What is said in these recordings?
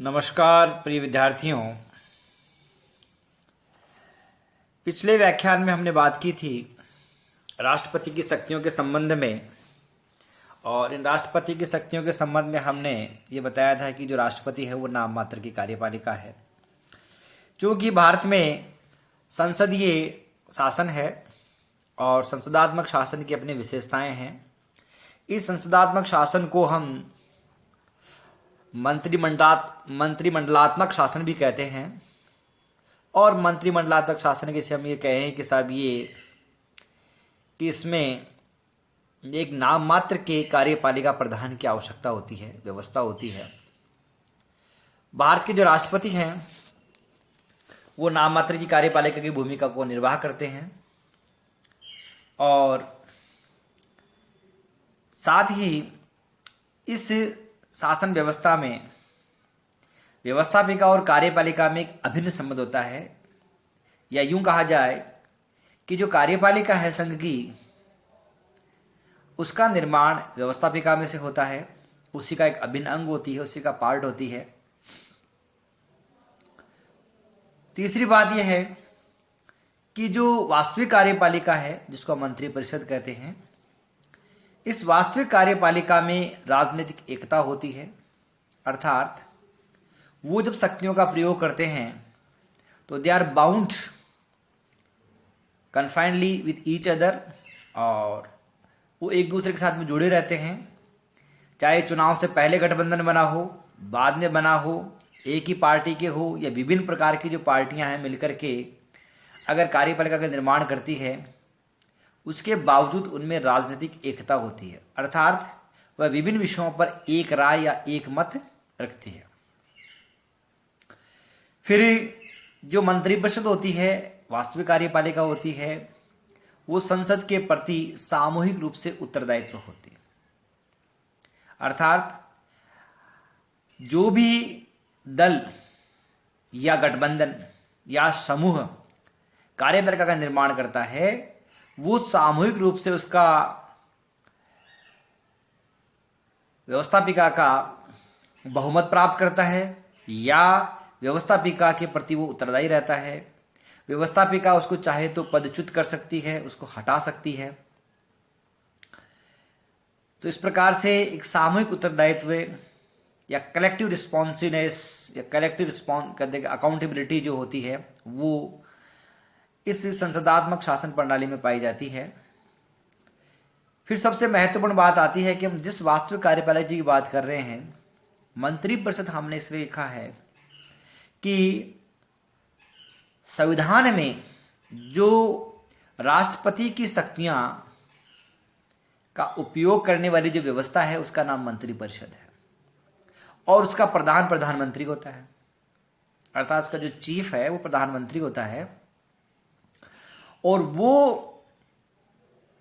नमस्कार प्रिय विद्यार्थियों। पिछले व्याख्यान में हमने बात की थी राष्ट्रपति की शक्तियों के संबंध में, और इन राष्ट्रपति की शक्तियों के संबंध में हमने ये बताया था कि जो राष्ट्रपति है वो नाम मात्र की कार्यपालिका है। क्योंकि भारत में संसदीय शासन है और संसदात्मक शासन की अपनी विशेषताएं हैं। इस संसदात्मक शासन को हम मंत्रिमंडलात्मक शासन भी कहते हैं। और मंत्रिमंडलात्मक शासन के से हम ये कहें कि साहब ये कि इसमें एक नाम मात्र के कार्यपालिका प्रधान की आवश्यकता होती है, व्यवस्था होती है। भारत के जो राष्ट्रपति हैं वो नाम मात्र की कार्यपालिका की भूमिका को निर्वाह करते हैं और साथ ही इस शासन व्यवस्था में व्यवस्थापिका और कार्यपालिका में एक अभिन्न संबंध होता है, या यूं कहा जाए कि जो कार्यपालिका है संघ की, उसका निर्माण व्यवस्थापिका में से होता है, उसी का एक अभिन्न अंग होती है, उसी का पार्ट होती है। तीसरी बात यह है कि जो वास्तविक कार्यपालिका है जिसको मंत्रिपरिषद कहते हैं, इस वास्तविक कार्यपालिका में राजनीतिक एकता होती है। अर्थात वो जब शक्तियों का प्रयोग करते हैं तो they are bound confinedly with each other, और वो एक दूसरे के साथ में जुड़े रहते हैं। चाहे चुनाव से पहले गठबंधन बना हो, बाद में बना हो, एक ही पार्टी के हो या विभिन्न प्रकार की जो पार्टियां हैं मिलकर के अगर कार्यपालिका का निर्माण करती है, उसके बावजूद उनमें राजनीतिक एकता होती है। अर्थात वह विभिन्न विषयों पर एक राय या एक मत रखती है। फिर जो मंत्रिपरिषद होती है, वास्तविक कार्यपालिका होती है, वो संसद के प्रति सामूहिक रूप से उत्तरदायित्व होती है। अर्थात जो भी दल या गठबंधन या समूह कार्यपालिका का निर्माण करता है, वो सामूहिक रूप से उसका व्यवस्थापिका का बहुमत प्राप्त करता है, या व्यवस्थापिका के प्रति वो उत्तरदायी रहता है। व्यवस्थापिका उसको चाहे तो पदच्युत कर सकती है, उसको हटा सकती है। तो इस प्रकार से एक सामूहिक उत्तरदायित्व या कलेक्टिव रिस्पॉन्सिवनेस या कलेक्टिव अकाउंटेबिलिटी जो होती है वो इस संसदात्मक शासन प्रणाली में पाई जाती है। फिर सबसे महत्वपूर्ण बात आती है कि हम जिस वास्तविक कार्यपालिका की बात कर रहे हैं, मंत्रिपरिषद हमने इसलिए लिखा है कि संविधान में जो राष्ट्रपति की शक्तियां का उपयोग करने वाली जो व्यवस्था है उसका नाम मंत्रिपरिषद है, और उसका प्रधान प्रधानमंत्री होता है। अर्थात उसका जो चीफ है वो प्रधानमंत्री होता है, और वो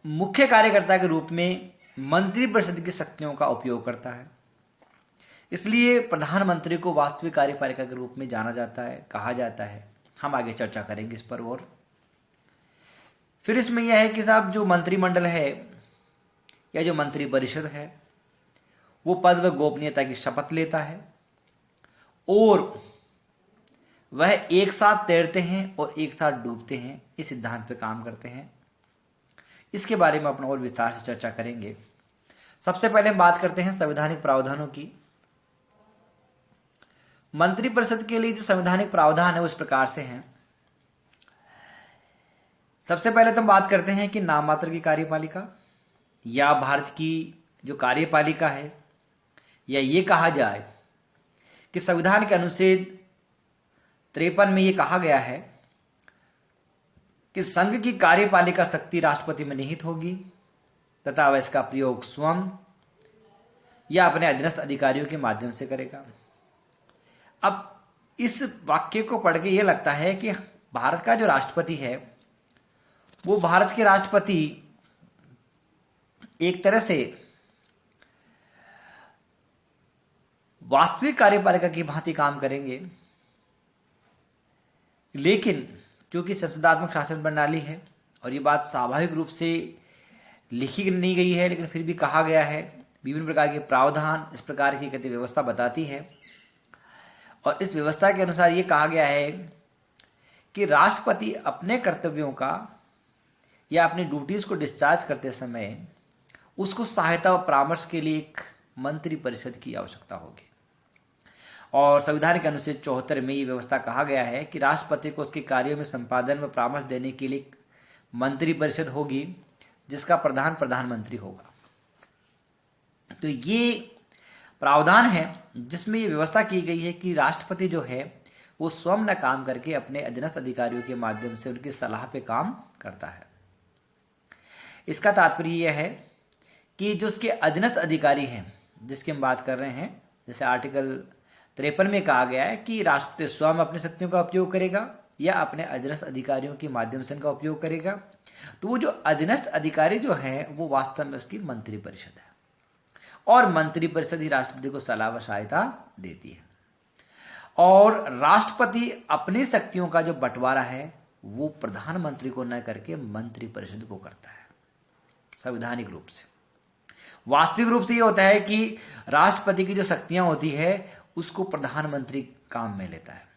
मुख्य कार्यकर्ता के रूप में मंत्रिपरिषद की शक्तियों का उपयोग करता है। इसलिए प्रधानमंत्री को वास्तविक कार्यपालिका के रूप में जाना जाता है, कहा जाता है। हम आगे चर्चा करेंगे इस पर। और फिर इसमें यह है कि साहब जो मंत्रिमंडल है या जो मंत्रिपरिषद है वो पद व गोपनीयता की शपथ लेता है, और वह एक साथ तैरते हैं और एक साथ डूबते हैं, इस सिद्धांत पे काम करते हैं। इसके बारे में अपना और विस्तार से चर्चा करेंगे। सबसे पहले हम बात करते हैं संवैधानिक प्रावधानों की। मंत्रिपरिषद के लिए जो संवैधानिक प्रावधान है उस प्रकार से हैं। सबसे पहले तो हम बात करते हैं कि नाम मात्र की कार्यपालिका या भारत की जो कार्यपालिका है, या ये कहा जाए कि संविधान के अनुच्छेद 53 में ये कहा गया है कि संघ की कार्यपालिका शक्ति राष्ट्रपति में निहित होगी तथा वह इसका प्रयोग स्वयं या अपने अधीनस्थ अधिकारियों के माध्यम से करेगा। अब इस वाक्य को पढ़ के ये लगता है कि भारत का जो राष्ट्रपति है वो भारत के राष्ट्रपति एक तरह से वास्तविक कार्यपालिका की भांति काम करेंगे, लेकिन क्योंकि संसदात्मक शासन प्रणाली है और ये बात स्वाभाविक रूप से लिखी नहीं गई है, लेकिन फिर भी कहा गया है, विभिन्न प्रकार के प्रावधान इस प्रकार की कहते व्यवस्था बताती है, और इस व्यवस्था के अनुसार ये कहा गया है कि राष्ट्रपति अपने कर्तव्यों का या अपनी ड्यूटीज को डिस्चार्ज करते समय उसको सहायता और परामर्श के लिए एक मंत्री परिषद की आवश्यकता होगी। और संविधान के अनुच्छेद 74 में ये व्यवस्था कहा गया है कि राष्ट्रपति को उसके कार्यों में संपादन में परामर्श देने के लिए मंत्री परिषद होगी, जिसका प्रधान प्रधानमंत्री होगा। तो ये प्रावधान है जिसमें ये व्यवस्था की गई है कि राष्ट्रपति जो है वो स्वयं न काम करके अपने अधीनस्थ अधिकारियों के माध्यम से उनकी सलाह पे काम करता है। इसका तात्पर्य यह है कि जो उसके अधीनस्थ अधिकारी हैं जिसकी हम बात कर रहे हैं, जैसे आर्टिकल 53 में कहा गया है कि राष्ट्रपति स्वयं अपनी शक्तियों का उपयोग करेगा या अपने अधीनस्थ अधिकारियों के माध्यम से इनका उपयोग करेगा। तो वो जो अधीनस्थ अधिकारी जो है वो वास्तव में उसकी मंत्री परिषद है और मंत्री परिषद ही राष्ट्रपति को सलाह व सहायता देती है। और राष्ट्रपति अपनी शक्तियों का जो बंटवारा है वो प्रधानमंत्री को न करके मंत्री परिषद को करता है संवैधानिक रूप से। वास्तविक रूप से ये होता है कि राष्ट्रपति की जो शक्तियां होती है उसको प्रधानमंत्री काम में लेता है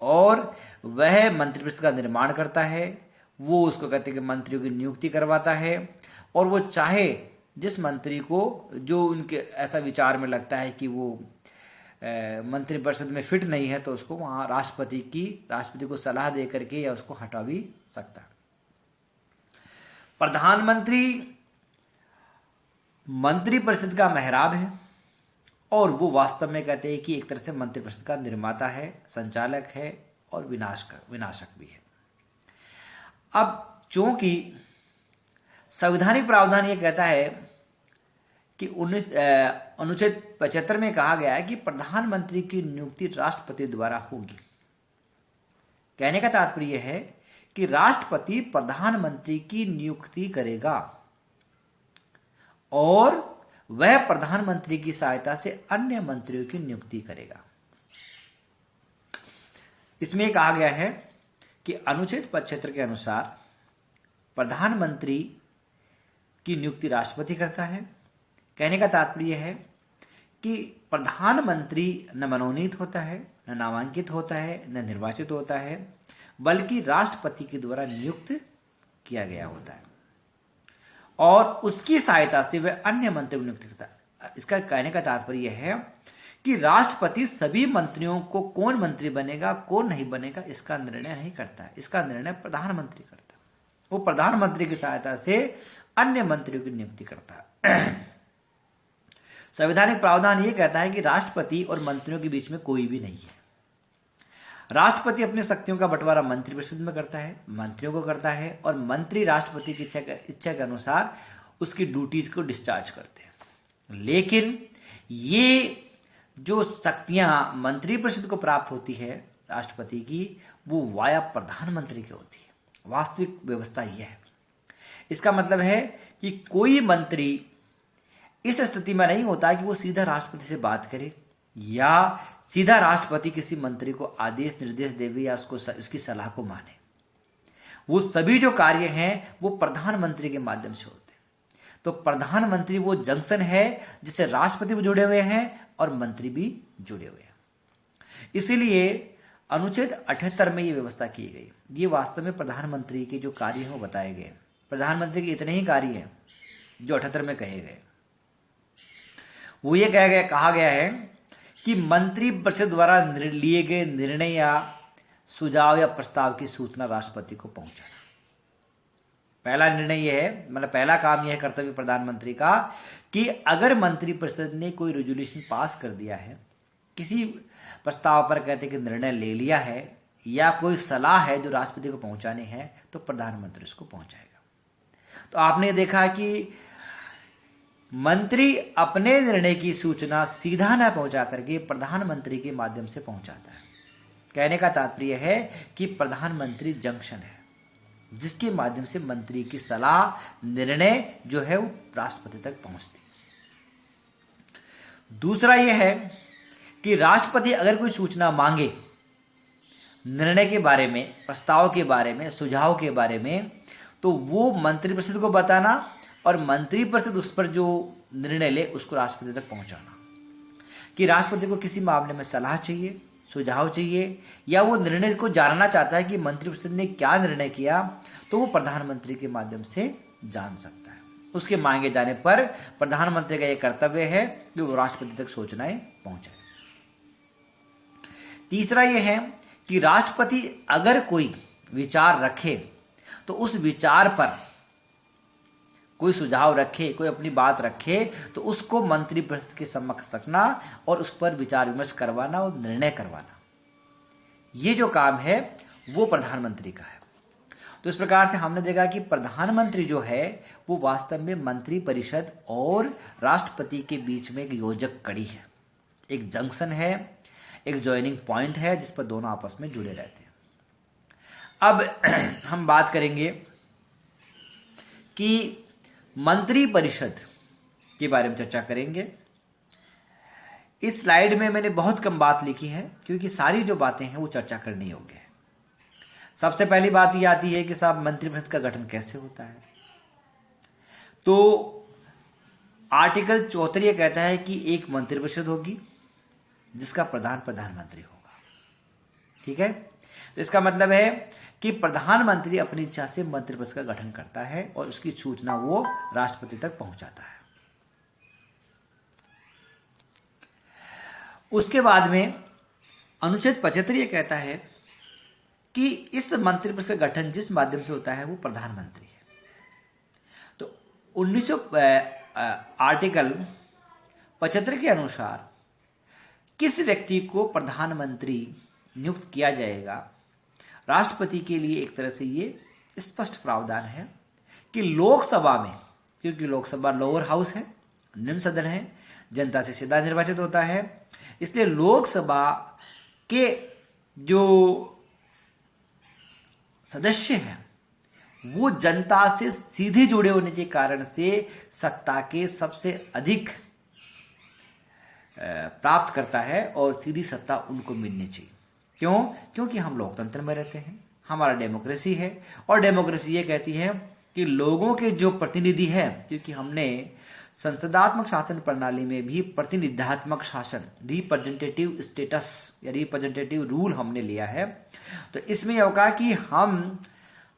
और वह मंत्रिपरिषद का निर्माण करता है। वो उसको कहते हैं कि मंत्रियों की नियुक्ति करवाता है और वो चाहे जिस मंत्री को जो उनके ऐसा विचार में लगता है कि वो मंत्रिपरिषद में फिट नहीं है तो उसको वहां राष्ट्रपति को सलाह दे करके या उसको हटा भी सकता है। प्रधानमंत्री मंत्रिपरिषद का मेहराब है और वो वास्तव में कहते हैं कि एक तरह से मंत्रिपरिषद का निर्माता है, संचालक है और विनाशक भी है। अब चूंकि संवैधानिक प्रावधान ये कहता है कि अनुच्छेद 75 में कहा गया है कि प्रधानमंत्री की नियुक्ति राष्ट्रपति द्वारा होगी। कहने का तात्पर्य यह है कि राष्ट्रपति प्रधानमंत्री की नियुक्ति करेगा और वह प्रधानमंत्री की सहायता से अन्य मंत्रियों की नियुक्ति करेगा। इसमें कहा गया है कि अनुच्छेद 75 के अनुसार प्रधानमंत्री की नियुक्ति राष्ट्रपति करता है। कहने का तात्पर्य है कि प्रधानमंत्री न मनोनीत होता है, न नामांकित होता है, न निर्वाचित होता है, बल्कि राष्ट्रपति के द्वारा नियुक्त किया गया होता है और उसकी सहायता से वह अन्य मंत्रियों को नियुक्त करता है। इसका कहने का तात्पर्य है कि राष्ट्रपति सभी मंत्रियों को कौन मंत्री बनेगा कौन नहीं बनेगा इसका निर्णय नहीं करता है, इसका निर्णय प्रधानमंत्री करता है। वो प्रधानमंत्री की सहायता से अन्य मंत्रियों की नियुक्ति करता है। संवैधानिक प्रावधान यह कहता है कि राष्ट्रपति और मंत्रियों के बीच में कोई भी नहीं है। राष्ट्रपति अपनी शक्तियों का बंटवारा मंत्रिपरिषद में करता है, मंत्रियों को करता है और मंत्री राष्ट्रपति की इच्छा के अनुसार उसकी ड्यूटीज को डिस्चार्ज करते हैं। लेकिन ये जो शक्तियां मंत्रिपरिषद को प्राप्त होती है राष्ट्रपति की, वो वाया प्रधानमंत्री की होती है। वास्तविक व्यवस्था यह है। इसका मतलब है कि कोई मंत्री इस स्थिति में नहीं होता कि वो सीधा राष्ट्रपति से बात करे या सीधा राष्ट्रपति किसी मंत्री को आदेश निर्देश देवे या उसकी सलाह को माने। वो सभी जो कार्य हैं वो प्रधानमंत्री के माध्यम से होते हैं। तो प्रधानमंत्री वो जंक्शन है जिससे राष्ट्रपति भी जुड़े हुए हैं और मंत्री भी जुड़े हुए हैं। इसीलिए अनुच्छेद 78 में ये व्यवस्था की गई। ये वास्तव में प्रधानमंत्री के जो कार्य हैं वो बताए गए। प्रधानमंत्री के इतने ही कार्य हैं जो 78 में कहे गए। वो ये कहा गया है कि मंत्रिपरिषद द्वारा लिए गए निर्णय या सुझाव या प्रस्ताव की सूचना राष्ट्रपति को पहुंचाना। पहला निर्णय यह है, मतलब पहला काम यह है कर्तव्य प्रधानमंत्री का कि अगर मंत्रिपरिषद ने कोई रेजोल्यूशन पास कर दिया है, किसी प्रस्ताव पर कहते कि निर्णय ले लिया है या कोई सलाह है जो राष्ट्रपति को पहुंचाने है, तो प्रधानमंत्री उसको पहुंचाएगा। तो आपने देखा कि मंत्री अपने निर्णय की सूचना सीधा न पहुंचा करके प्रधानमंत्री के माध्यम से पहुंचाता है। कहने का तात्पर्य है कि प्रधानमंत्री जंक्शन है जिसके माध्यम से मंत्री की सलाह निर्णय जो है वो राष्ट्रपति तक पहुंचती है। दूसरा यह है कि राष्ट्रपति अगर कोई सूचना मांगे निर्णय के बारे में, प्रस्ताव के बारे में, सुझाव के बारे में, तो वो मंत्रिपरिषद को बताना और मंत्रिपरिषद उस पर जो निर्णय ले उसको राष्ट्रपति तक पहुंचाना। कि राष्ट्रपति को किसी मामले में सलाह चाहिए सुझाव चाहिए या वो निर्णय को जानना चाहता है कि मंत्रिपरिषद ने क्या निर्णय किया, तो वो प्रधानमंत्री के माध्यम से जान सकता है। उसके मांगे जाने पर प्रधानमंत्री का यह कर्तव्य है कि वो राष्ट्रपति तक सूचनाएं पहुंचाए। तीसरा यह है कि राष्ट्रपति अगर कोई विचार रखे तो उस विचार पर कोई सुझाव रखे, कोई अपनी बात रखे, तो उसको मंत्रिपरिषद के समक्ष रखना और उस पर विचार विमर्श करवाना और निर्णय करवाना, ये जो काम है वो प्रधानमंत्री का है। तो इस प्रकार से हमने देखा कि प्रधानमंत्री जो है वो वास्तव में मंत्रिपरिषद और राष्ट्रपति के बीच में एक योजक कड़ी है, एक जंक्शन है, एक ज्वाइनिंग पॉइंट है जिस पर दोनों आपस में जुड़े रहते हैं। अब हम बात करेंगे कि मंत्रिपरिषद के बारे में चर्चा करेंगे। इस स्लाइड में मैंने बहुत कम बात लिखी है क्योंकि सारी जो बातें हैं वो चर्चा करने योग्य है। सबसे पहली बात ये आती है कि साहब मंत्रिपरिषद का गठन कैसे होता है। तो आर्टिकल 74 ये कहता है कि एक मंत्रिपरिषद होगी जिसका प्रधान प्रधानमंत्री होगा। ठीक है, तो इसका मतलब है कि प्रधानमंत्री अपनी इच्छा से मंत्रिपरिषद का गठन करता है और उसकी सूचना वो राष्ट्रपति तक पहुंचाता है। उसके बाद में अनुच्छेद 75 ये कहता है कि इस मंत्रिपरिषद का गठन जिस माध्यम से होता है वो प्रधानमंत्री है। तो 1900 आर्टिकल 75 के अनुसार किस व्यक्ति को प्रधानमंत्री नियुक्त किया जाएगा, राष्ट्रपति के लिए एक तरह से ये स्पष्ट प्रावधान है कि लोकसभा में, क्योंकि लोकसभा लोअर हाउस है, निम्न सदन है, जनता से सीधा निर्वाचित होता है, इसलिए लोकसभा के जो सदस्य हैं वो जनता से सीधे जुड़े होने के कारण से सत्ता के सबसे अधिक प्राप्त करता है और सीधी सत्ता उनको मिलनी चाहिए। क्यों? क्योंकि हम लोकतंत्र में रहते हैं, हमारा डेमोक्रेसी है और डेमोक्रेसी ये कहती है कि लोगों के जो प्रतिनिधि हैं, क्योंकि हमने संसदात्मक शासन प्रणाली में भी प्रतिनिधात्मक शासन, रिप्रेजेंटेटिव स्टेटस या रिप्रेजेंटेटिव रूल हमने लिया है, तो इसमें यह होगा कि हम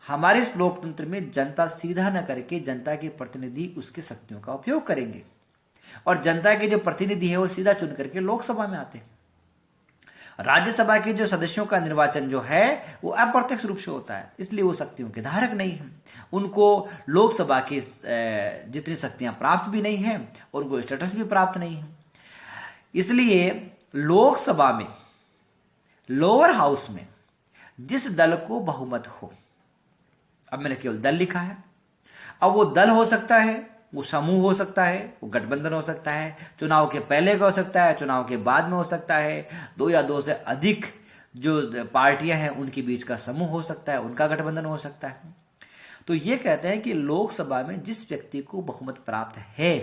हमारे इस लोकतंत्र में जनता सीधा न करके जनता के प्रतिनिधि उसकी शक्तियों का उपयोग करेंगे और जनता के जो प्रतिनिधि है वो सीधा चुन करके लोकसभा में आते हैं। राज्यसभा के जो सदस्यों का निर्वाचन जो है वो अप्रत्यक्ष रूप से होता है, इसलिए वो शक्तियों के धारक नहीं हैं, उनको लोकसभा की जितनी शक्तियां प्राप्त भी नहीं हैं और उनको स्टेटस भी प्राप्त नहीं है। इसलिए लोकसभा में लोअर हाउस में जिस दल को बहुमत हो, अब मैंने केवल दल लिखा है, अब वो दल हो सकता है, वो समूह हो सकता है, वो गठबंधन हो सकता है, चुनाव के पहले का हो सकता है, चुनाव के बाद में हो सकता है, दो या दो से अधिक जो पार्टियां हैं उनके बीच का समूह हो सकता है, उनका गठबंधन हो सकता है। तो ये कहते हैं कि लोकसभा में जिस व्यक्ति को बहुमत प्राप्त है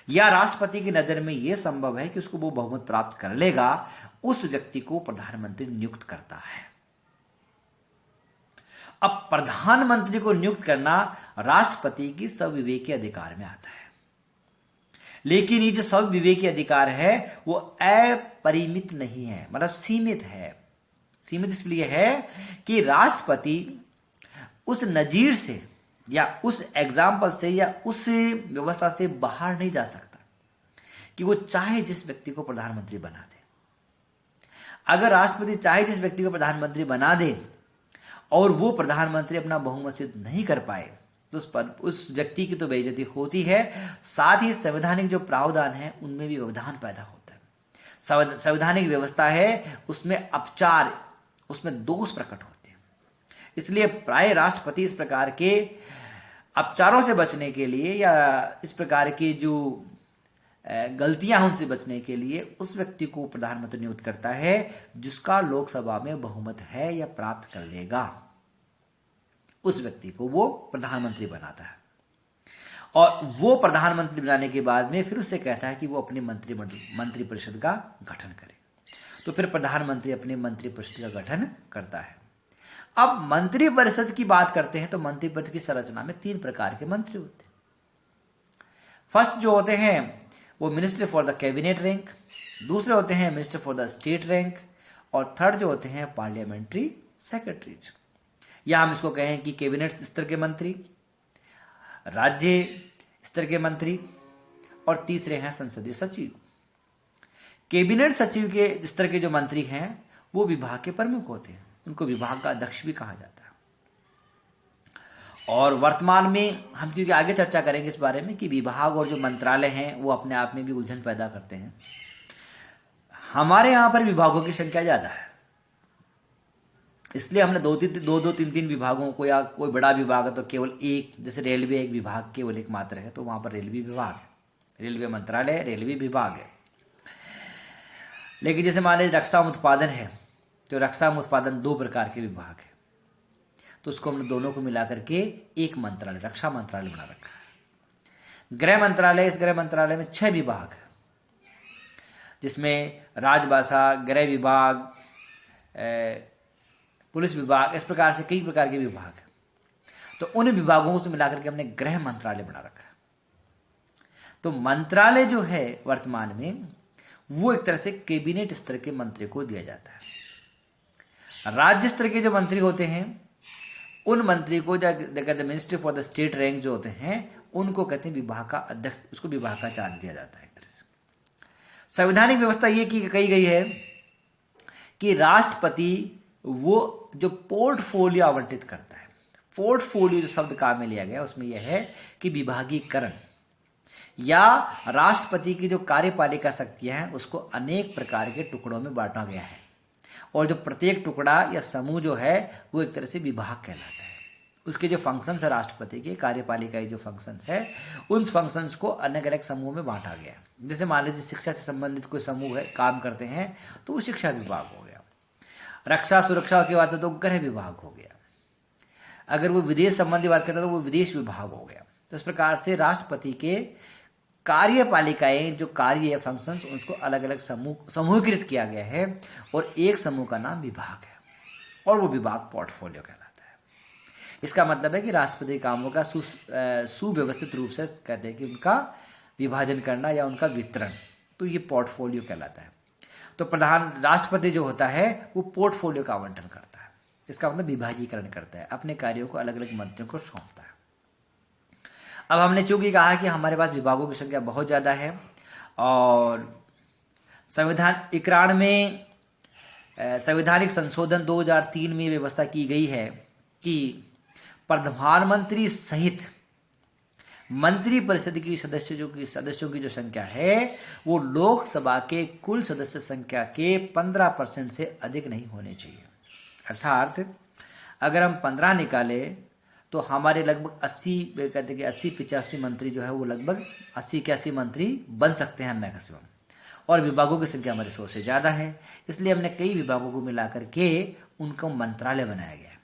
या राष्ट्रपति की नजर में यह संभव है कि उसको वो बहुमत प्राप्त कर लेगा, उस व्यक्ति को प्रधानमंत्री नियुक्त करता है। अब प्रधानमंत्री को नियुक्त करना राष्ट्रपति की सर्वविवेकी अधिकार में आता है, लेकिन ये जो सर्वविवेकी अधिकार है वो अपरिमित नहीं है, मतलब सीमित है। सीमित इसलिए है कि राष्ट्रपति उस नजीर से या उस एग्जाम्पल से या उस व्यवस्था से बाहर नहीं जा सकता कि वो चाहे जिस व्यक्ति को प्रधानमंत्री बना दे। अगर राष्ट्रपति चाहे जिस व्यक्ति को प्रधानमंत्री बना दे और वो प्रधानमंत्री अपना बहुमत सिद्ध नहीं कर पाए तो उस व्यक्ति की तो बेइज्जती होती है, साथ ही संवैधानिक जो प्रावधान है उनमें भी व्यवधान पैदा होता है। संवैधानिक व्यवस्था है उसमें अपचार, उसमें दोष प्रकट होते हैं। इसलिए प्राय राष्ट्रपति इस प्रकार के अपचारों से बचने के लिए या इस प्रकार की जो गलतियां उनसे बचने के लिए उस व्यक्ति को प्रधानमंत्री नियुक्त करता है जिसका लोकसभा में बहुमत है या प्राप्त कर लेगा, उस व्यक्ति को वो प्रधानमंत्री बनाता है। और वो प्रधानमंत्री बनाने के बाद में फिर उससे कहता है कि वो अपनी मंत्रिपरिषद का गठन करे। तो फिर प्रधानमंत्री अपने मंत्रिपरिषद का गठन करता है। अब मंत्रिपरिषद की बात करते हैं तो मंत्रिपरिषद की संरचना में 3 प्रकार के मंत्री होते हैं। फर्स्ट जो होते हैं वो minister for the cabinet rank, दूसरे होते हैं minister for the state rank और थर्ड जो होते हैं पार्लियामेंट्री सेक्रेटरीज, या हम इसको कहें कि कैबिनेट स्तर के मंत्री, राज्य स्तर के मंत्री, और तीसरे हैं संसदीय सचिव। कैबिनेट सचिव के स्तर के जो मंत्री हैं वो विभाग के प्रमुख होते हैं, उनको विभाग का अध्यक्ष भी कहा जाता है। और वर्तमान में हम क्योंकि आगे चर्चा करेंगे इस बारे में कि विभाग और जो मंत्रालय हैं वो अपने आप में भी उलझन पैदा करते हैं। हमारे यहाँ पर विभागों की संख्या ज़्यादा है, इसलिए हमने दो तीन तीन विभागों को, या कोई बड़ा विभाग है तो केवल एक, जैसे रेलवे एक विभाग केवल एक मात्र है तो वहाँ पर रेलवे विभाग है, रेलवे मंत्रालय, रेलवे विभाग है। लेकिन जैसे मान लीजिए रक्षा उत्पादन है तो रक्षा उत्पादन 2 प्रकार के विभाग है, तो उसको हमने दोनों को मिलाकर के एक मंत्रालय, रक्षा मंत्रालय बना रखा है। गृह मंत्रालय, इस गृह मंत्रालय में 6 विभाग है, जिसमें राजभाषा, गृह विभाग, पुलिस विभाग, इस प्रकार से कई प्रकार के विभाग हैं। तो उन विभागों को मिलाकर के हमने गृह मंत्रालय बना रखा है। तो मंत्रालय जो है वर्तमान में वो एक तरह से कैबिनेट स्तर के मंत्री को दिया जाता है। राज्य स्तर के जो मंत्री होते हैं उन मंत्री को कहते minister for the state rank जो होते हैं उनको कहते हैं विभाग का अध्यक्ष, उसको विभाग का चार्ज दिया जाता है। एक तरह से संवैधानिक व्यवस्था ये की कही गई है कि राष्ट्रपति वो जो पोर्टफोलियो आवंटित करता है, पोर्टफोलियो जो शब्द काम में लिया गया उसमें यह है कि विभागीकरण या राष्ट्रपति की जो कार्यपालिका शक्तियां हैं उसको अनेक प्रकार के टुकड़ों में बांटा गया है, और जो प्रत्येक टुकड़ा या समूह जो है वो एक तरह से विभाग कहलाता है। उसके जो फंक्शंस है राष्ट्रपति के कार्यपालिका जो फंक्शंस है उन फंक्शंस को अलग अलग समूह में बांटा गया। जैसे मान लीजिए शिक्षा से संबंधित कोई समूह है, काम करते हैं तो वो शिक्षा विभाग हो गया। रक्षा सुरक्षा की बात है तो गृह विभाग हो गया। अगर वो विदेश संबंधी बात करता है तो वो विदेश विभाग हो गया। तो इस प्रकार से राष्ट्रपति के कार्यपालिकाएं जो कार्य है, फंक्शंस, उसको अलग अलग समूहीकृत किया गया है, और एक समूह का नाम विभाग है, और वो विभाग पोर्टफोलियो कहलाता है। इसका मतलब है कि राष्ट्रपति कामों का सुव्यवस्थित रूप से कहते हैं कि उनका विभाजन करना या उनका वितरण, तो ये पोर्टफोलियो कहलाता है। तो प्रधान राष्ट्रपति जो होता है वो पोर्टफोलियो का आवंटन करता है, इसका मतलब विभागीकरण करता है, अपने कार्यों को अलग अलग मंत्रियों को सौंपता है। अब हमने चूंकि कहा कि हमारे पास विभागों की संख्या बहुत ज़्यादा है, और संविधान 91 संवैधानिक संशोधन 2003 में व्यवस्था की गई है कि प्रधानमंत्री सहित मंत्री परिषद की सदस्यों की जो संख्या है वो लोकसभा के कुल सदस्य संख्या के 15% से अधिक नहीं होने चाहिए। अर्थात अगर हम 15 निकालें तो हमारे लगभग 80-85 मंत्री जो है वो लगभग 80-81 मंत्री बन सकते हैं मैक्सिमम, और विभागों की संख्या हमारे 100 से ज़्यादा है, इसलिए हमने कई विभागों को मिलाकर के उनको मंत्रालय बनाया गया है।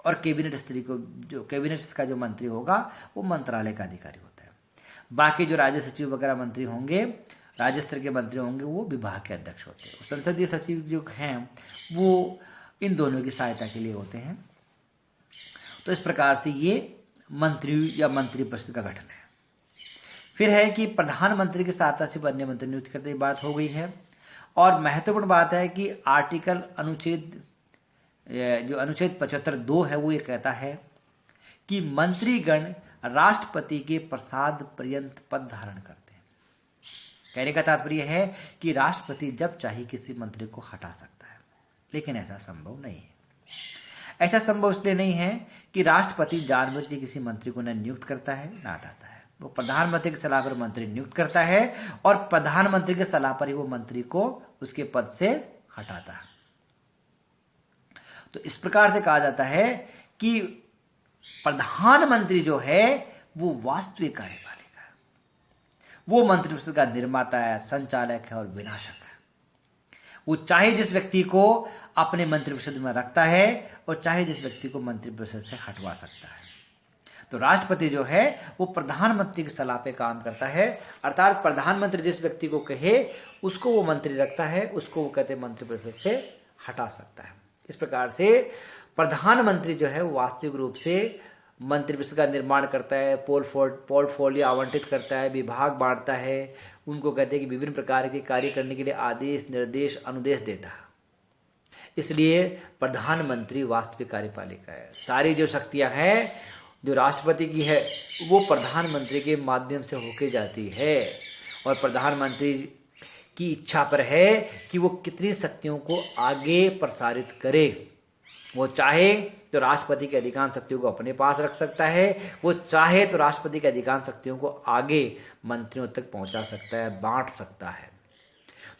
और कैबिनेट स्तर को जो कैबिनेट का जो मंत्री होगा वो मंत्रालय का अधिकारी होता है। बाकी जो राज्य सचिव वगैरह मंत्री होंगे, राज्य स्तर के मंत्री होंगे, वो विभाग के अध्यक्ष होते हैं। संसदीय सचिव जो हैं वो इन दोनों की सहायता के लिए होते हैं। तो इस प्रकार से ये मंत्री या मंत्री परिषद का गठन है। फिर है कि प्रधानमंत्री की सहायता से अन्य मंत्री नियुक्त करने की बात हो गई है। और महत्वपूर्ण बात है कि आर्टिकल अनुच्छेद 75(2) है वो ये कहता है कि मंत्रीगण राष्ट्रपति के प्रसाद पर्यंत पद धारण करते हैं। कहने का तात्पर्य है कि राष्ट्रपति जब चाहे किसी मंत्री को हटा सकता है, लेकिन ऐसा संभव नहीं है। ऐसा संभव इसलिए नहीं है कि राष्ट्रपति जानबूझ के किसी मंत्री को न नियुक्त करता है न हटाता है। वो प्रधानमंत्री की सलाह पर मंत्री नियुक्त करता है और प्रधानमंत्री की सलाह पर ही वो मंत्री को उसके पद से हटाता है। तो इस प्रकार से कहा जाता है कि प्रधानमंत्री जो है वो वास्तविक कार्यपालिका है, वो मंत्रिपरिषद का निर्माता है, संचालक है और विनाशक है। वो चाहे जिस व्यक्ति को अपने मंत्रिपरिषद में रखता है और चाहे जिस व्यक्ति को मंत्रिपरिषद से हटवा सकता है। तो राष्ट्रपति जो है वो प्रधानमंत्री की सलाह पे काम करता है, अर्थात प्रधानमंत्री जिस व्यक्ति को कहे उसको वो मंत्री रखता है, उसको वो कहते मंत्रिपरिषद से हटा सकता है। इस प्रकार से प्रधानमंत्री जो है वो वास्तविक रूप से मंत्रिपरिषद का निर्माण करता है, पोर्टफोलियो आवंटित करता है, विभाग बांटता है, उनको कहते हैं कि विभिन्न प्रकार के कार्य करने के लिए आदेश, निर्देश, अनुदेश देता है। इसलिए प्रधानमंत्री वास्तविक कार्यपालिका है। सारी जो शक्तियां हैं जो राष्ट्रपति की है वो प्रधानमंत्री के माध्यम से होके जाती है, और प्रधानमंत्री की इच्छा पर है कि वो कितनी शक्तियों को आगे प्रसारित करे। वो चाहे तो राष्ट्रपति की अधिकांश शक्तियों को अपने पास रख सकता है, वो चाहे तो राष्ट्रपति की अधिकांश शक्तियों को आगे मंत्रियों तक पहुंचा सकता है, बांट सकता है।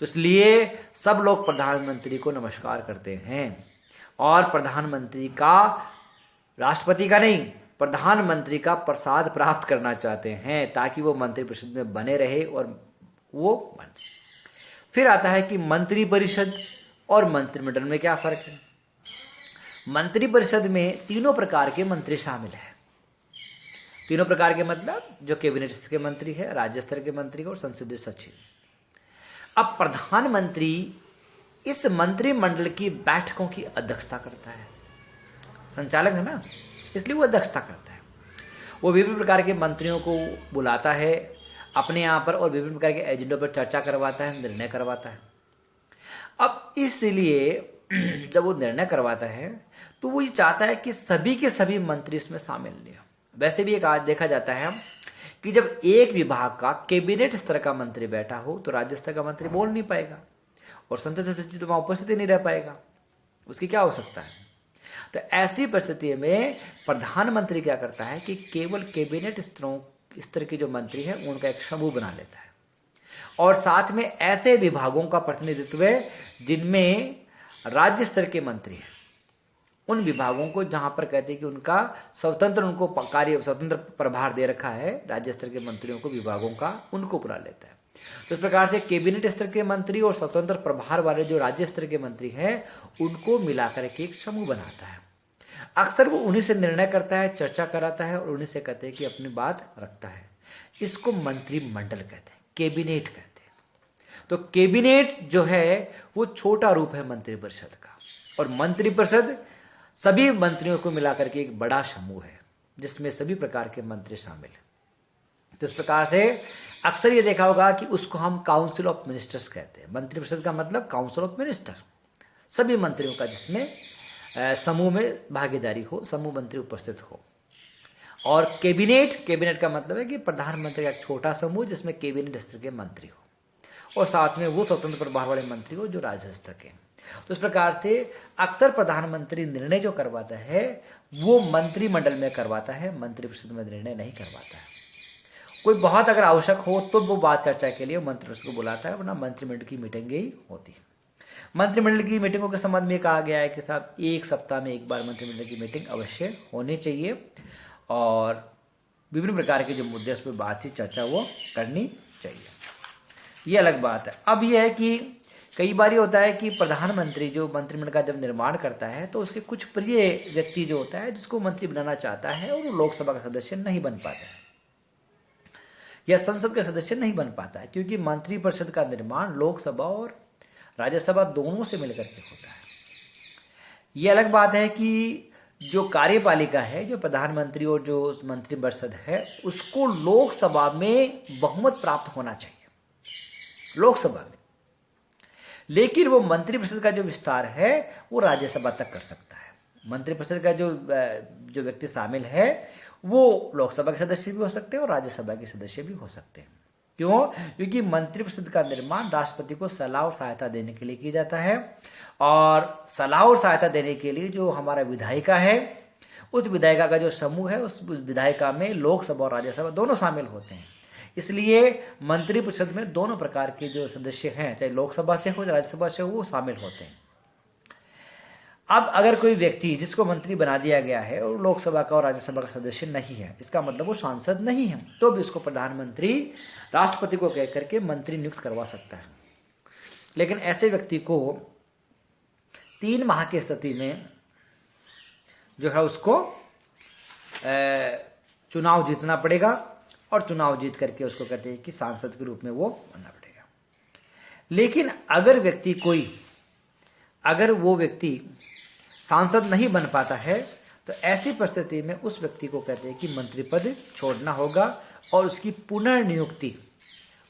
तो इसलिए सब लोग प्रधानमंत्री को नमस्कार करते हैं, और प्रधानमंत्री का, राष्ट्रपति का नहीं, प्रधानमंत्री का प्रसाद प्राप्त करना चाहते हैं ताकि वो मंत्रिपरिषद में बने रहे और वो बने। फिर आता है कि मंत्रिपरिषद और मंत्रिमंडल में क्या फर्क है। मंत्रिपरिषद में तीनों प्रकार के मंत्री शामिल हैं। तीनों प्रकार के मतलब जो कैबिनेट स्तर के मंत्री है, राज्य स्तर के मंत्री और संसदीय सचिव। अब प्रधानमंत्री इस मंत्रिमंडल की बैठकों की अध्यक्षता करता है, संचालक है ना, इसलिए वो अध्यक्षता करता है। वो विभिन्न प्रकार के मंत्रियों को बुलाता है अपने यहाँ पर और विभिन्न प्रकार के एजेंडों पर चर्चा करवाता है, निर्णय करवाता है। अब इसलिए जब वो निर्णय करवाता है तो वो ये चाहता है कि सभी के सभी मंत्री इसमें शामिल नहीं हो। वैसे भी एक आज देखा जाता है कि जब एक विभाग का कैबिनेट स्तर का मंत्री बैठा हो तो राज्य स्तर का मंत्री बोल नहीं पाएगा और संसद सचिव तो वहां उपस्थित ही नहीं रह पाएगा, उसकी क्या हो सकता है। तो ऐसी परिस्थिति में प्रधानमंत्री क्या करता है कि केवल कैबिनेट स्तर के जो मंत्री हैं उनका एक समूह बना लेता है, और साथ में ऐसे विभागों का प्रतिनिधित्व जिनमें राज्य स्तर के मंत्री हैं, उन विभागों को जहां पर कहते हैं कि उनका स्वतंत्र, उनको कार्य स्वतंत्र प्रभार दे रखा है, राज्य स्तर के मंत्रियों को, विभागों का, उनको बुला लेता है। तो इस प्रकार से कैबिनेट स्तर के मंत्री और स्वतंत्र प्रभार वाले जो राज्य स्तर के मंत्री हैं उनको मिलाकर के एक समूह बनाता है। अक्सर वो उन्हीं से निर्णय करता है, चर्चा कराता है और उन्हीं से कहते हैं कि अपनी बात रखता है। इसको मंत्रिमंडल कहते हैं, कैबिनेट कहते हैं। तो कैबिनेट जो है वो छोटा रूप है मंत्रिपरिषद का, और मंत्रिपरिषद सभी मंत्रियों को मिलाकर के एक बड़ा समूह है जिसमें सभी प्रकार के मंत्री शामिल हैं। तो इस प्रकार से अक्सर ये देखा होगा कि उसको हम काउंसिल ऑफ मिनिस्टर्स कहते हैं। मंत्रिपरिषद का मतलब काउंसिल ऑफ मिनिस्टर, सभी मंत्रियों का जिसमें समूह में भागीदारी हो, समूह मंत्री उपस्थित हो। और कैबिनेट का मतलब है कि प्रधानमंत्री का एक छोटा समूह जिसमें कैबिनेट स्तर के मंत्री हो और साथ में वो स्वतंत्र प्रभार वाले मंत्री हो जो राज्य स्तर के। तो इस प्रकार से अक्सर प्रधानमंत्री निर्णय जो करवाता है वो मंत्रिमंडल में करवाता है, मंत्रिपरिषद में निर्णय नहीं करवाता है। कोई बहुत अगर आवश्यक हो तो वो बात चर्चा के लिए मंत्रिपरिषद को बुलाता है, वरना मंत्रिमंडल की मीटिंग ही होती है। मंत्रिमंडल की मीटिंगों के संबंध में कहा गया है कि साहब एक सप्ताह में एक बार मंत्रिमंडल की मीटिंग अवश्य होनी चाहिए और विभिन्न प्रकार के जो मुद्दे उस पर बातचीत चर्चा वो करनी चाहिए। ये अलग बात है। अब यह है कि कई बार ये होता है कि प्रधानमंत्री जो मंत्रिमंडल का जब निर्माण करता है तो उसके कुछ प्रिय व्यक्ति जो होता है जिसको मंत्री बनाना चाहता है और वो लोकसभा का सदस्य नहीं बन पाता है या संसद का सदस्य नहीं बन पाता है, क्योंकि मंत्रिपरिषद का निर्माण लोकसभा और राज्यसभा दोनों से मिलकर के होता है। ये अलग बात है कि जो कार्यपालिका है, जो प्रधानमंत्री और जो मंत्रिपरिषद है, उसको लोकसभा में बहुमत प्राप्त होना चाहिए लोकसभा में, लेकिन वो मंत्रिपरिषद का जो विस्तार है वो राज्यसभा तक कर सकता है। मंत्रिपरिषद का जो व्यक्ति शामिल है वो लोकसभा के सदस्य भी हो सकते हैं और राज्यसभा के सदस्य भी हो सकते हैं। क्यों? क्योंकि मंत्रिपरिषद का निर्माण राष्ट्रपति को सलाह और सहायता देने के लिए किया जाता है, और सलाह और सहायता देने के लिए जो हमारा विधायिका है, उस विधायिका का जो समूह है, उस विधायिका में लोकसभा और राज्यसभा दोनों शामिल होते हैं। इसलिए मंत्रिपरिषद में दोनों प्रकार के जो सदस्य हैं, चाहे लोकसभा से हो या राज्यसभा से हो, वो शामिल होते हैं। अब अगर कोई व्यक्ति जिसको मंत्री बना दिया गया है और लोकसभा का और राज्यसभा का सदस्य नहीं है, इसका मतलब वो सांसद नहीं है, तो भी उसको प्रधानमंत्री राष्ट्रपति को कह करके मंत्री नियुक्त करवा सकता है। लेकिन ऐसे व्यक्ति को 3 माह की स्थिति में जो है उसको चुनाव जीतना पड़ेगा, और चुनाव जीत करके उसको कहते हैं कि सांसद के रूप में वो बनना पड़ेगा। लेकिन अगर वो व्यक्ति सांसद नहीं बन पाता है तो ऐसी परिस्थिति में उस व्यक्ति को कहते हैं कि मंत्री पद छोड़ना होगा और उसकी पुनर्नियुक्ति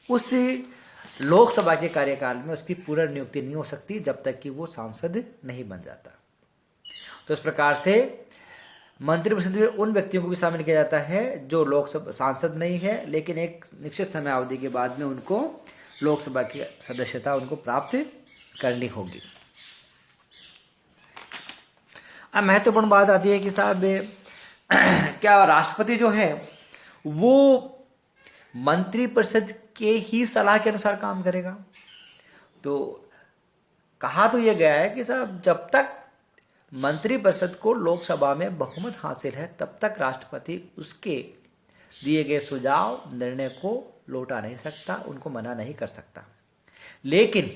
उस लोकसभा के कार्यकाल में उसकी पुनर्नियुक्ति नहीं हो सकती जब तक कि वो सांसद नहीं बन जाता। तो इस प्रकार से मंत्रिपरिषद में उन व्यक्तियों को भी शामिल किया जाता है जो लोकसभा सांसद नहीं है, लेकिन एक निश्चित समय अवधि के बाद में उनको लोकसभा की सदस्यता उनको प्राप्त करनी होगी। अब महत्वपूर्ण बात आती है कि साहब क्या राष्ट्रपति जो है वो मंत्रिपरिषद के ही सलाह के अनुसार काम करेगा? तो कहा तो यह गया है कि साहब जब तक मंत्रिपरिषद को लोकसभा में बहुमत हासिल है तब तक राष्ट्रपति उसके दिए गए सुझाव निर्णय को लौटा नहीं सकता, उनको मना नहीं कर सकता। लेकिन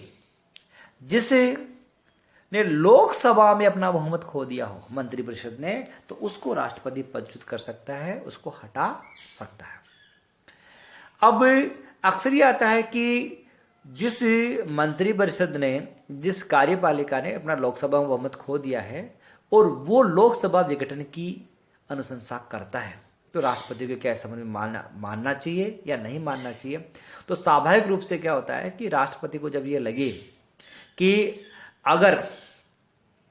जिसने लोकसभा में अपना बहुमत खो दिया हो मंत्रिपरिषद ने, तो उसको राष्ट्रपति पदच्युत कर सकता है, उसको हटा सकता है। अब अक्सर ये आता है कि जिस मंत्रिपरिषद ने, जिस कार्यपालिका ने अपना लोकसभा में बहुमत खो दिया है और वो लोकसभा विघटन की अनुशंसा करता है, तो राष्ट्रपति को क्या समझ में मानना चाहिए या नहीं मानना चाहिए? तो स्वाभाविक रूप से क्या होता है कि राष्ट्रपति को जब ये लगे कि अगर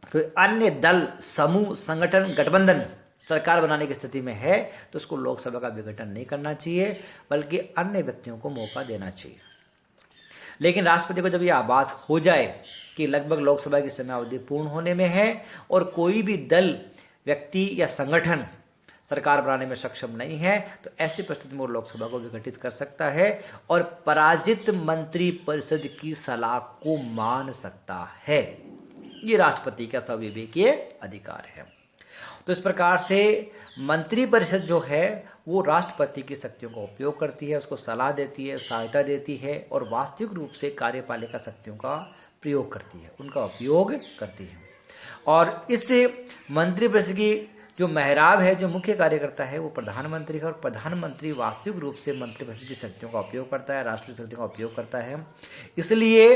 कोई अन्य दल, समूह, संगठन, गठबंधन सरकार बनाने की स्थिति में है तो उसको लोकसभा का विघटन नहीं करना चाहिए, बल्कि अन्य व्यक्तियों को मौका देना चाहिए। लेकिन राष्ट्रपति को जब यह आभास हो जाए कि लगभग लोकसभा की समयावधि पूर्ण होने में है और कोई भी दल, व्यक्ति या संगठन सरकार बनाने में सक्षम नहीं है, तो ऐसी परिस्थिति में वो लोकसभा को विघटित कर सकता है और पराजित मंत्रिपरिषद की सलाह को मान सकता है। ये राष्ट्रपति का संविवेकीय अधिकार है। तो इस प्रकार से मंत्रिपरिषद जो है वो राष्ट्रपति की शक्तियों का उपयोग करती है, उसको सलाह देती है, सहायता देती है और वास्तविक रूप से कार्यपालिका शक्तियों का प्रयोग करती है, उनका उपयोग करती है। और इससे मंत्रिपरिषद की जो मेहराब है, जो मुख्य कार्यकर्ता है, वो प्रधानमंत्री है और प्रधानमंत्री वास्तविक रूप से मंत्रिपरिषद की शक्तियों का उपयोग करता है, राष्ट्रीय शक्तियों का उपयोग करता है। इसलिए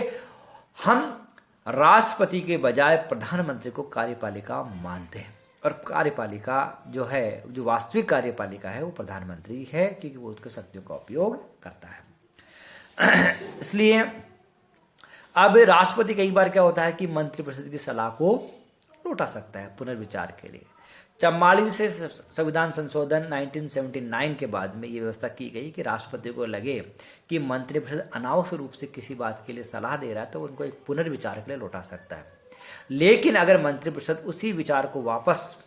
हम राष्ट्रपति के बजाय प्रधानमंत्री को कार्यपालिका मानते हैं और कार्यपालिका जो है, जो वास्तविक कार्यपालिका है, वो प्रधानमंत्री है, क्योंकि वो उसके शक्तियों का उपयोग करता है। इसलिए अब राष्ट्रपति कई बार क्या होता है कि मंत्रिपरिषद की सलाह को लौटा सकता है पुनर्विचार के लिए। 44 से संविधान संशोधन 1979 के बाद में ये व्यवस्था की गई कि राष्ट्रपति को लगे कि मंत्रिपरिषद अनावश्यक रूप से किसी बात के लिए सलाह दे रहा है तो उनको एक पुनर्विचार के लिए लौटा सकता है। लेकिन अगर मंत्रिपरिषद उसी विचार को वापस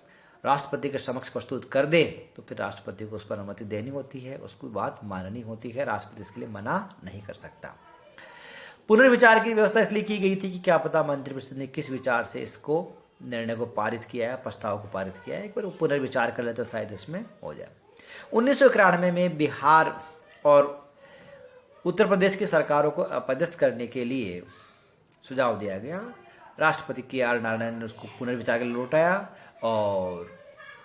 राष्ट्रपति के समक्ष प्रस्तुत कर दे तो फिर राष्ट्रपति को उस पर अनुमति देनी होती है, उसकी बात माननी होती है, राष्ट्रपति इसके लिए मना नहीं कर सकता। पुनर्विचार की व्यवस्था इसलिए की गई थी कि क्या पता मंत्रिपरिषद ने किस विचार से इसको निर्णय को पारित किया है, प्रस्ताव को पारित किया है, एक बार पुनर्विचार कर ले तो शायद इसमें हो जाए। 1991 में बिहार और उत्तर प्रदेश की सरकारों को अपदस्थ करने के लिए सुझाव दिया गया। राष्ट्रपति के.आर. नारायण ने उसको पुनर्विचार के लिए लौटाया और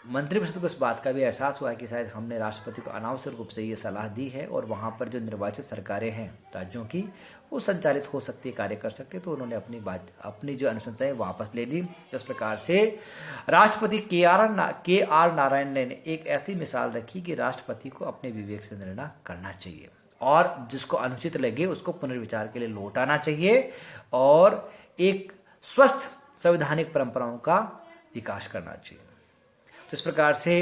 मंत्रिपरिषद को इस बात का भी एहसास हुआ कि शायद हमने राष्ट्रपति को अनावश्यक रूप से ये सलाह दी है और वहाँ पर जो निर्वाचित सरकारें हैं राज्यों की, वो संचालित हो सकती है, कार्य कर सकते, तो उन्होंने अपनी जो अनुशंसाएं वापस ले ली। इस प्रकार से राष्ट्रपति के.आर. नारायण ने एक ऐसी मिसाल रखी कि राष्ट्रपति को अपने विवेक से निर्णय करना चाहिए और जिसको अनुचित लगे उसको पुनर्विचार के लिए लौटाना चाहिए और एक स्वस्थ संवैधानिक परंपराओं का विकास करना चाहिए। तो इस प्रकार से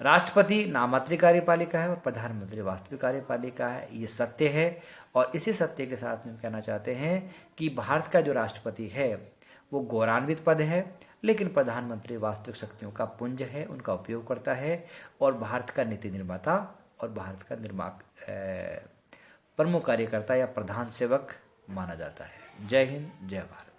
राष्ट्रपति नामात्र कार्यपालिका है और प्रधानमंत्री वास्तविक कार्यपालिका है, ये सत्य है। और इसी सत्य के साथ में कहना चाहते हैं कि भारत का जो राष्ट्रपति है वो गौरवान्वित पद है, लेकिन प्रधानमंत्री वास्तविक शक्तियों का पुंज है, उनका उपयोग करता है और भारत का नीति निर्माता और भारत का प्रमुख कार्यकर्ता या प्रधान सेवक माना जाता है। जय हिंद, जय भारत।